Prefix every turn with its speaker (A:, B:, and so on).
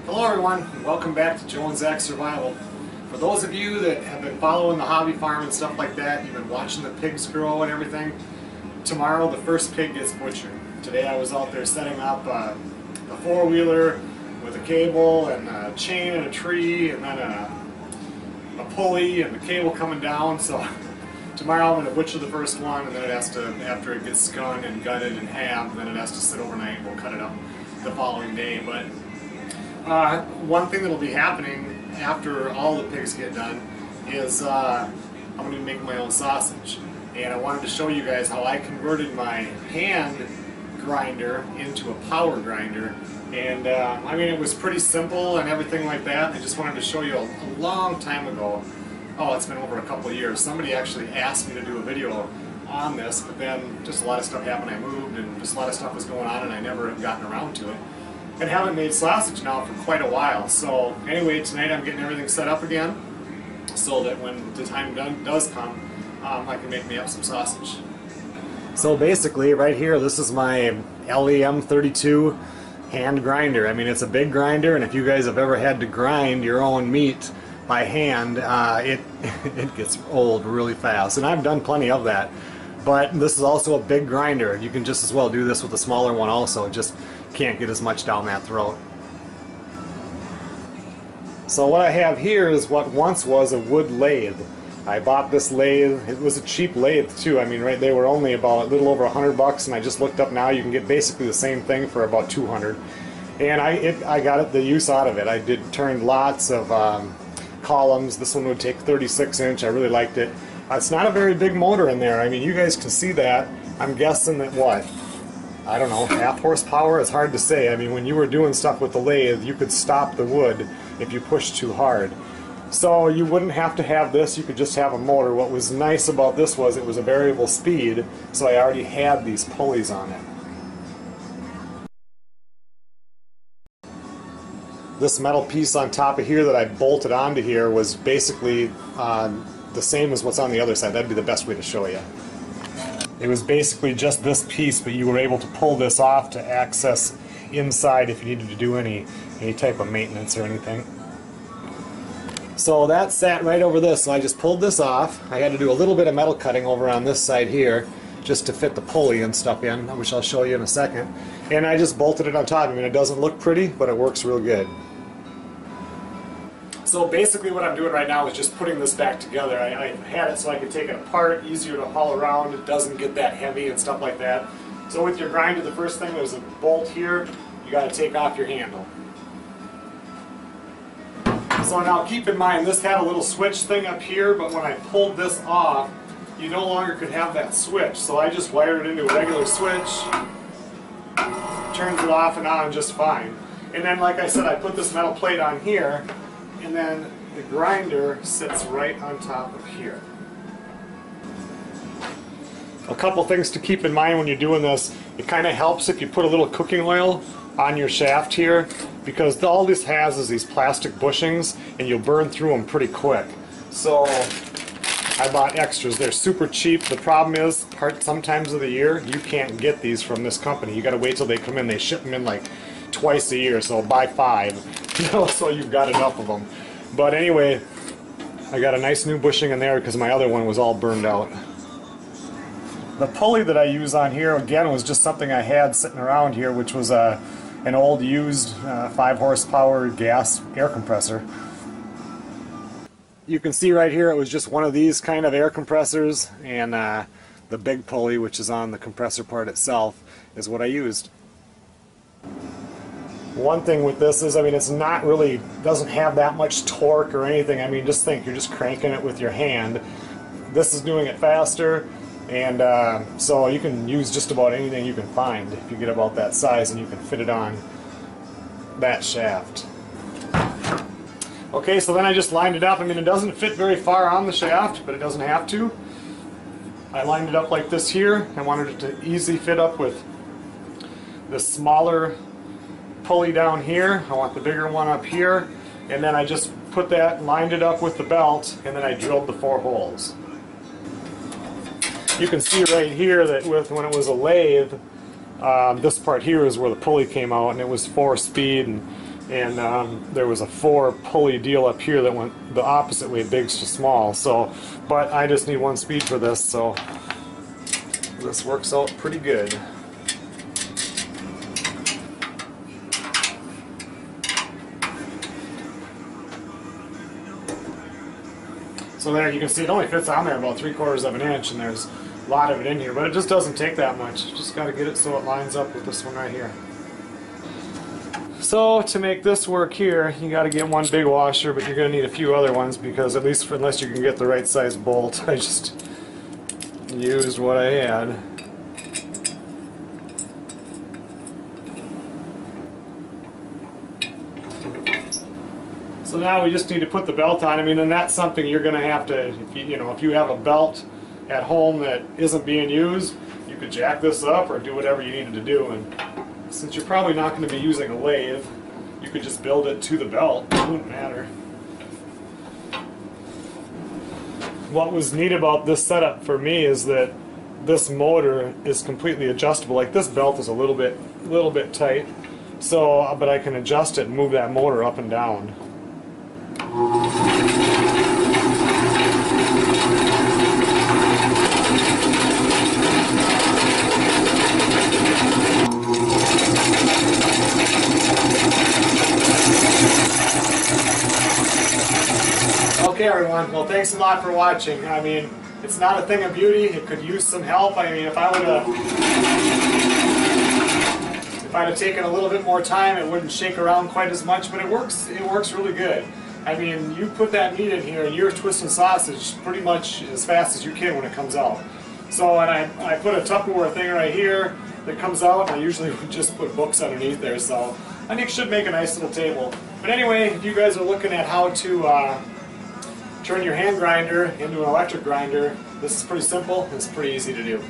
A: Hello everyone, and welcome back to Joe and Zach Survival. For those of you that have been following the hobby farm and stuff like that, you've been watching the pigs grow and everything, tomorrow the first pig gets butchered. Today I was out there setting up a four-wheeler with a cable and a chain and a tree and then a pulley and the cable coming down, so tomorrow I'm going to butcher the first one, and then it has to, after it gets skunned and gutted and halved, then it has to sit overnight. We'll cut it up the following day. But one thing that will be happening after all the pigs get done is I'm going to make my own sausage. And I wanted to show you guys how I converted my hand grinder into a power grinder. And I mean, it was pretty simple and everything like that. I just wanted to show you a long time ago. Oh, it's been over a couple of years. Somebody actually asked me to do a video on this, but then just a lot of stuff happened. I moved and just a lot of stuff was going on and I never have gotten around to it. And haven't made sausage now for quite a while. So anyway, tonight I'm getting everything set up again so that when the time does come, I can make me up some sausage. So basically right here, this is my LEM32 hand grinder. I mean, it's a big grinder, and if you guys have ever had to grind your own meat by hand, it gets old really fast, and I've done plenty of that. But this is also a big grinder. You can just as well do this with a smaller one also. It just can't get as much down that throat. So what I have here is what once was a wood lathe. I bought this lathe. It was a cheap lathe too. I mean, right, they were only about a little over $100, and I just looked up now. You can get basically the same thing for about $200. And I got the use out of it. I turned lots of columns. This one would take 36-inch. I really liked it. It's not a very big motor in there. I mean, you guys can see that. I'm guessing that what? I don't know, half horsepower? It's hard to say. I mean, when you were doing stuff with the lathe, you could stop the wood if you pushed too hard. So you wouldn't have to have this. You could just have a motor. What was nice about this was it was a variable speed, so I already had these pulleys on it. This metal piece on top of here that I bolted onto here was basically the same as what's on the other side. That'd be the best way to show you. It was basically just this piece, but you were able to pull this off to access inside if you needed to do any type of maintenance or anything. So that sat right over this, so I just pulled this off. I had to do a little bit of metal cutting over on this side here just to fit the pulley and stuff in, which I'll show you in a second. And I just bolted it on top. I mean, it doesn't look pretty, but it works real good. So basically what I'm doing right now is just putting this back together. I had it so I could take it apart, easier to haul around, it doesn't get that heavy and stuff like that. So with your grinder, the first thing, there's a bolt here, you got to take off your handle. So now keep in mind, this had a little switch thing up here, but when I pulled this off, you no longer could have that switch. So I just wired it into a regular switch, turns it off and on just fine. And then like I said, I put this metal plate on here, and then the grinder sits right on top of here. A couple things to keep in mind when you're doing this. It kind of helps if you put a little cooking oil on your shaft here, because all this has is these plastic bushings, and you'll burn through them pretty quick. So I bought extras. They're super cheap. The problem is, sometimes of the year, you can't get these from this company. You got to wait till they come in. They ship them in like twice a year, so buy 5, you know, so you've got enough of them. But anyway, I got a nice new bushing in there because my other one was all burned out. The pulley that I use on here, again, was just something I had sitting around here, which was an old used 5 horsepower gas air compressor. You can see right here it was just one of these kind of air compressors, and the big pulley, which is on the compressor part itself, is what I used. One thing with this is, I mean, it's not really, doesn't have that much torque or anything. I mean, just think, you're just cranking it with your hand. This is doing it faster, and so you can use just about anything you can find if you get about that size, and you can fit it on that shaft. Okay, so then I just lined it up. I mean, it doesn't fit very far on the shaft, but it doesn't have to. I lined it up like this here. I wanted it to easily fit up with the smaller pulley down here. I want the bigger one up here, and then I just put that, lined it up with the belt, and then I drilled the 4 holes. You can see right here that when it was a lathe, this part here is where the pulley came out, and it was 4-speed, and and there was a 4 pulley deal up here that went the opposite way, big to small. So, but I just need 1 speed for this, so this works out pretty good. So there, you can see it only fits on there about 3/4 of an inch, and there's a lot of it in here, but it just doesn't take that much. Just got to get it so it lines up with this one right here. So to make this work here, you got to get 1 big washer, but you're going to need a few other ones because at least unless you can get the right size bolt, I just used what I had. So now we just need to put the belt on. I mean, and that's something you're going to have to, if you have a belt at home that isn't being used, you could jack this up or do whatever you needed to do. And since you're probably not going to be using a lathe, you could just build it to the belt. It wouldn't matter. What was neat about this setup for me is that this motor is completely adjustable. Like this belt is a little bit tight, so but I can adjust it and move that motor up and down. Okay everyone, well thanks a lot for watching. I mean, it's not a thing of beauty, it could use some help. I mean, if I'd have taken a little bit more time, it wouldn't shake around quite as much, but it works really good. I mean, you put that meat in here and you're twisting sausage pretty much as fast as you can when it comes out. So, and I put a Tupperware thing right here that comes out, and I usually would just put books underneath there, so I think it should make a nice little table. But anyway, if you guys are looking at how to turn your hand grinder into an electric grinder, this is pretty simple, it's pretty easy to do.